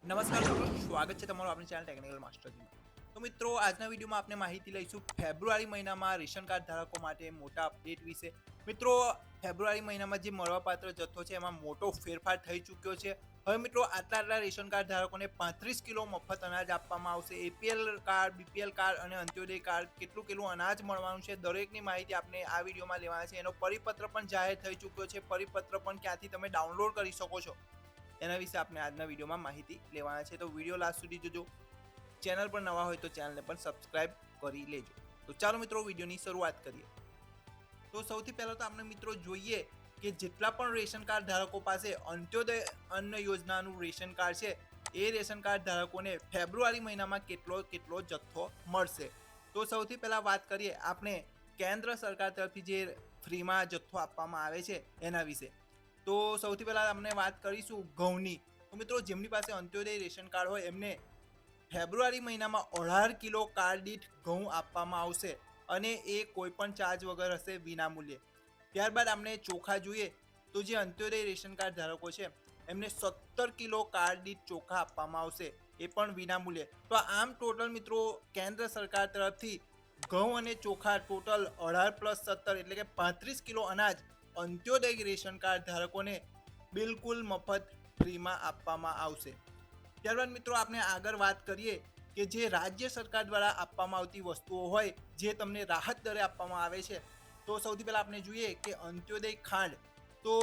નમસ્કાર મિત્રો, સ્વાગત છે તમારું આપણી ચેનલ ટેકનિકલ માસ્ટરમાં. તો મિત્રો, આજના વિડીયોમાં આપણે માહિતી લઈશું ફેબ્રુઆરી મહિનામાં રેશન કાર્ડ ધારકો માટે મોટા અપડેટ વિશે. મિત્રો, ફેબ્રુઆરી મહિનામાં જે મળવાપાત્ર જથ્થો છે એમાં મોટો ફેરફાર થઈ ચૂક્યો છે. હવે મિત્રો, આટલા રેશન કાર્ડ ધારકોને 35 કિલો મફત અનાજ આપવામાં આવશે. એપીએલ કાર્ડ, બીપીએલ કાર્ડ અને અંત્યોદય કાર્ડ કેટલું અનાજ મળવાનું છે, દરેકની માહિતી આપણે આ વિડીયોમાં લેવાના છે. એનો પરિપત્ર પણ જાહેર થઈ ચૂક્યો છે. પરિપત્ર પણ ક્યાંથી તમે ડાઉનલોડ કરી શકો છો એના વિશે આપણે આજના વિડીયોમાં માહિતી લેવાના છે. તો વિડીયો લાસ્ટ સુધી જોજો. ચેનલ પર નવા હોય તો ચેનલને પણ સબસ્ક્રાઇબ કરી લેજો. તો ચાલો મિત્રો, વિડીયોની શરૂઆત કરીએ. તો સૌથી પહેલાં તો આપણે મિત્રો જોઈએ કે જેટલા પણ રેશન કાર્ડ ધારકો પાસે અંત્યોદય અન્ન યોજનાનું રેશન કાર્ડ છે એ રેશન કાર્ડ ધારકોને ફેબ્રુઆરી મહિનામાં કેટલો જથ્થો મળશે. તો સૌથી પહેલાં વાત કરીએ આપણે કેન્દ્ર સરકાર તરફથી જે ફ્રીમાં જથ્થો આપવામાં આવે છે એના વિશે. તો સૌથી પહેલાં આપણે વાત કરીશું ઘઉંની. તો મિત્રો, જેમની પાસે અંત્યોદય રેશન કાર્ડ હોય એમને ફેબ્રુઆરી મહિનામાં 18 કિલો કાર્ડ દીઠ ઘઉં આપવામાં આવશે અને એ કોઈ પણ ચાર્જ વગર હશે, વિના મૂલ્યે. ત્યારબાદ આપણે ચોખા જોઈએ તો જે અંત્યોદય રેશન કાર્ડ ધારકો છે એમને 17 કિલો કાર્ડ દીઠ ચોખા આપવામાં આવશે, એ પણ વિના મૂલ્યે. તો આમ ટોટલ મિત્રો કેન્દ્ર સરકાર તરફથી ઘઉં અને ચોખા ટોટલ 18+17 એટલે કે 35 કિલો અનાજ અંત્યોદય રેશન કાર્ડ ધારકોને બિલકુલ મફત ફ્રીમાં આપવામાં આવશે. ત્યારબાદ મિત્રો આપણે આગળ વાત કરીએ કે જે રાજ્ય સરકાર દ્વારા આપવામાં આવતી વસ્તુઓ હોય જે તમને રાહત દરે આપવામાં આવે છે. તો સૌથી પહેલાં આપણે જોઈએ કે અંત્યોદય ખાંડ. તો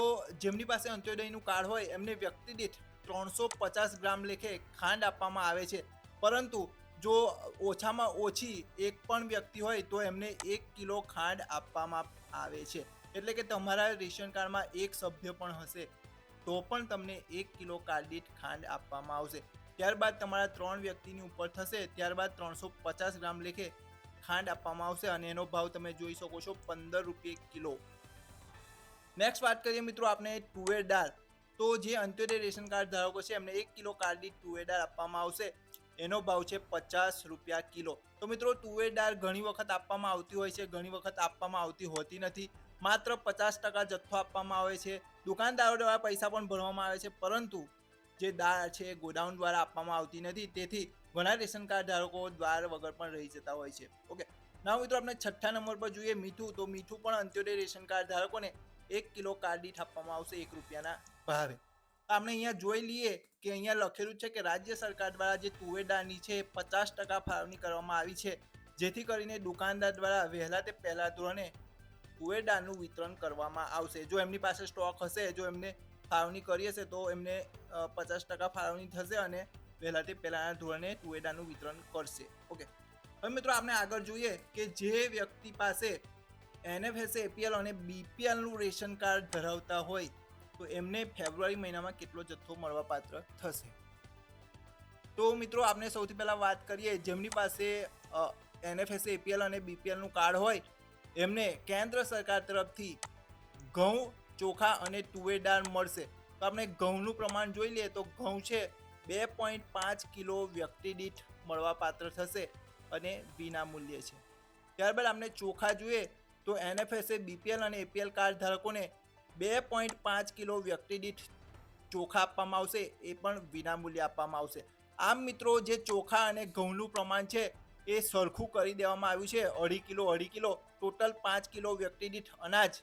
જેમની પાસે અંત્યોદયનું કાર્ડ હોય એમને વ્યક્તિ દીઠ 350 ગ્રામ લેખે ખાંડ આપવામાં આવે છે. પરંતુ જો ઓછામાં ઓછી એક પણ વ્યક્તિ હોય તો એમને 1 કિલો ખાંડ આપવામાં આવે છે. એટલે કે તમારા રેશન કાર્ડમાં એક સભ્ય પણ હશે તો પણ તમને 1 કિલો કાર્ડ દીઠ ખાંડ આપવામાં આવશે. ત્યારબાદ તમારા 3 વ્યક્તિની ઉપર થશે ત્યારબાદ 350 ગ્રામ લેખે ખાંડ આપવામાં આવશે અને એનો ભાવ તમે જોઈ શકો છો 15 રૂપિયા કિલો. નેક્સ્ટ વાત કરીએ મિત્રો આપણે તુવેર દાળ. તો જે અંત્યોદય રેશન કાર્ડ ધારકો છે એમને 1 કિલો કાર્ડ દીઠ તુવેર દાળ આપવામાં આવશે. એનો ભાવ છે 50 રૂપિયા કિલો. તો મિત્રો, તુવેર દાળ ઘણી વખત આપવામાં આવતી હોય છે, ઘણી વખત આપવામાં આવતી હોતી નથી. માત્ર 50% જથ્થો આપવામાં આવે છે. દુકાનદારો દ્વારા પૈસા પણ ભરવામાં આવે છે, પરંતુ જે દાળ છે ગોડાઉન દ્વારા આપવામાં આવતી નથી. તેથી ઘણા રેશન કાર્ડ ધારકો દ્વાર વગર પણ રહી જતા હોય છે. ઓકે, ના મિત્રો આપણે છઠ્ઠા નંબર પર જોઈએ મીઠું. તો મીઠું પણ અંત્યોદય રેશન કાર્ડ ધારકોને 1 કિલો કાર્ડ દીઠ આપવામાં આવશે 1 રૂપિયાના ભાવે. આપણે અહીંયા જોઈ લઈએ કે અહીંયા લખેલું છે કે રાજ્ય સરકાર દ્વારા જે તુવેર દાળની છે 50% ફાળવણી કરવામાં આવી છે, જેથી કરીને દુકાનદાર દ્વારા વહેલા તે પહેલા ધોરણે તુવેર દાળનું વિતરણ કરવામાં આવશે. જો એમની પાસે સ્ટોક હશે, જો એમને ફાળવણી કરી હશે તો એમને 50% ફાળવણી થશે અને વહેલા તે પહેલાના ધોરણે તુવેર દાળનું વિતરણ કરશે. ઓકે, હવે મિત્રો આપણે આગળ જોઈએ કે જે વ્યક્તિ પાસે NFSA, APL અને BPLનું રેશન કાર્ડ ધરાવતા હોય તો એમને ફેબ્રુઆરી મહિનામાં કેટલો જથ્થો મળવાપાત્ર થશે. તો મિત્રો આપણે સૌથી પહેલાં વાત કરીએ જેમની પાસે NFSA, APL અને BPLનું કાર્ડ હોય એમને કેન્દ્ર સરકાર તરફથી ઘઉં, ચોખા અને તુવેર દાળ મળશે. તો આપણે ઘઉંનું પ્રમાણ જોઈ લઈએ તો ઘઉં છે 2.5 કિલો વ્યક્તિ દીઠ મળવાપાત્ર થશે અને વિના મૂલ્યે છે. ત્યારબાદ આપણે ચોખા જોઈએ તો NFSA, BPL અને APL કાર્ડ ધારકોને 2.5 કિલો વ્યક્તિ દીઠ ચોખા આપવામાં આવશે, એ પણ વિના મૂલ્યે આપવામાં આવશે. આમ મિત્રો, જે ચોખા અને ઘઉંનું પ્રમાણ છે એ સરખું કરી દેવામાં આવ્યું છે. 2.5 કિલો ટોટલ 5 કિલો વ્યક્તિ દીઠ અનાજ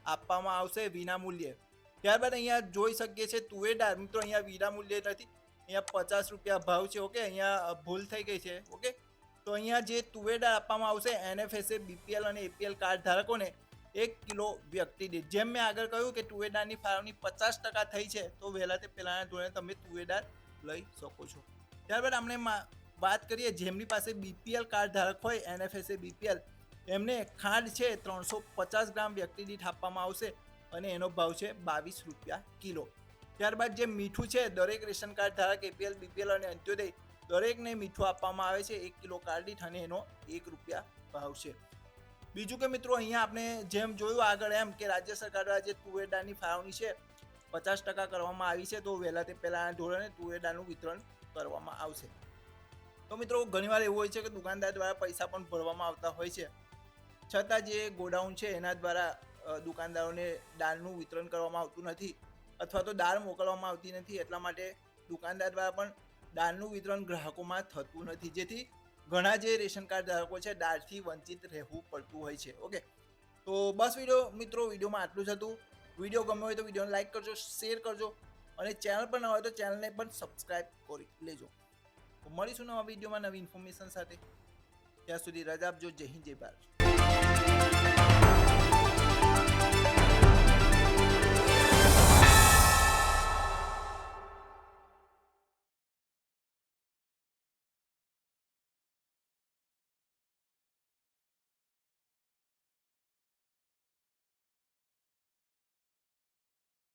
આપવામાં આવશે વિના મૂલ્યે. ત્યારબાદ અહીંયા જોઈ શકીએ છીએ તુવેર દાળ. મિત્રો, અહીંયા વિના મૂલ્યે નથી, અહીંયા 50 રૂપિયા ભાવ છે. ઓકે, અહીંયા ભૂલ થઈ ગઈ છે. ઓકે, તો અહીંયા જે તુવેર દાળ આપવામાં આવશે NFSA, BPL અને APL કાર્ડ ધારકોને 1 કિલો વ્યક્તિ દીઠ. જેમ મેં આગળ કહ્યું કે તુવેર દાળની ફાળવણી 50% થઈ છે તો વહેલા તે પહેલાના ધોરણે તમે તુવેર દાળ લઈ શકો છો. ત્યારબાદ આપણે વાત કરીએ જેમની પાસે BPL કાર્ડ ધારક હોય NFSA, BPL, એમને ખાંડ છે 350 ગ્રામ વ્યક્તિ દીઠ આપવામાં આવશે અને એનો ભાવ છે 22 રૂપિયા કિલો. ત્યારબાદ જે મીઠું છે દરેક રેશન કાર્ડ ધારક APL, BPL અને અંત્યોદય દરેકને મીઠું આપવામાં આવે છે 1 કિલો કાર્ડ દીઠ અને એનો 1 રૂપિયા ભાવ છે. બીજું કે મિત્રો, અહીંયા આપણે જેમ જોયું આગળ એમ કે રાજ્ય સરકાર દ્વારા જે તુવેર દાળની ફાળવણી છે 50% કરવામાં આવી છે તો વહેલા તે પહેલાના ધોરણે તુવેર દાળનું વિતરણ કરવામાં આવશે. તો મિત્રો, ઘણીવાર એવું હોય છે કે દુકાનદાર દ્વારા પૈસા પણ ભરવામાં આવતા હોય છે, છતાં જે ગોડાઉન છે એના દ્વારા દુકાનદારોને દાળનું વિતરણ કરવામાં આવતું નથી અથવા તો દાળ મોકલવામાં આવતી નથી. એટલા માટે દુકાનદાર દ્વારા પણ દાળનું વિતરણ ગ્રાહકોમાં થતું નથી, જેથી ઘણા જે રેશન કાર્ડ ધારકો છે દાળથી વંચિત રહેવું પડતું હોય છે. ઓકે, તો બસ વિડીયોમાં આટલું જ હતું. વિડીયો ગમ્યો હોય તો વિડીયોને લાઈક કરજો, શેર કરજો અને ચેનલ પર ન હોય તો ચેનલને પણ સબસ્ક્રાઇબ કરી લેજો. તો મળીશું નવા વિડીયોમાં નવી ઇન્ફોર્મેશન સાથે. ત્યાં સુધી રજા આપજો. જય હિન્દ, જય ભારત.